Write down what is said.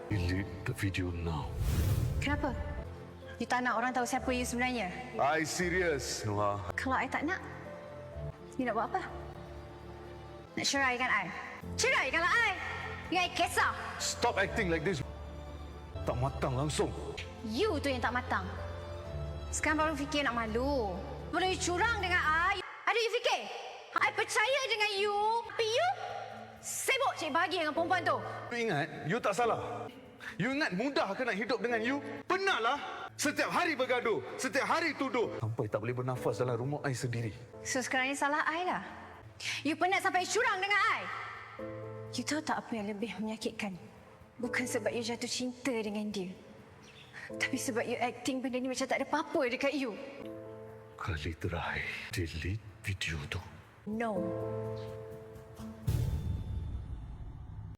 Delete the video now. Kenapa? You tak nak orang tahu siapa you sebenarnya? I serious, Noah. Kalau I tak nak, you nak buat apa? Nak ceraikan I? Ceraikanlah I! Dengan I kisah! Stop acting like this. Tak matang langsung. You tu yang tak matang. Sekarang baru fikir nak malu. Baru you curang dengan I. Ada you fikir? I percaya dengan you. Tapi you sibuk cari bahagia dengan perempuan tu. You ingat, you tak salah. You ingat mudah ke nak hidup dengan you? Penatlah. Setiap hari bergaduh. Setiap hari tuduh. Sampai tak boleh bernafas dalam rumah I sendiri. So sekarang ni salah I lah. You penat sampai curang dengan I. You tahu tak apa yang lebih menyakitkan? Bukan sebab you jatuh cinta dengan dia. Tapi sebab you acting benda ni macam tak ada apa-apa dekat you. Kali terakhir, delete video tu. No.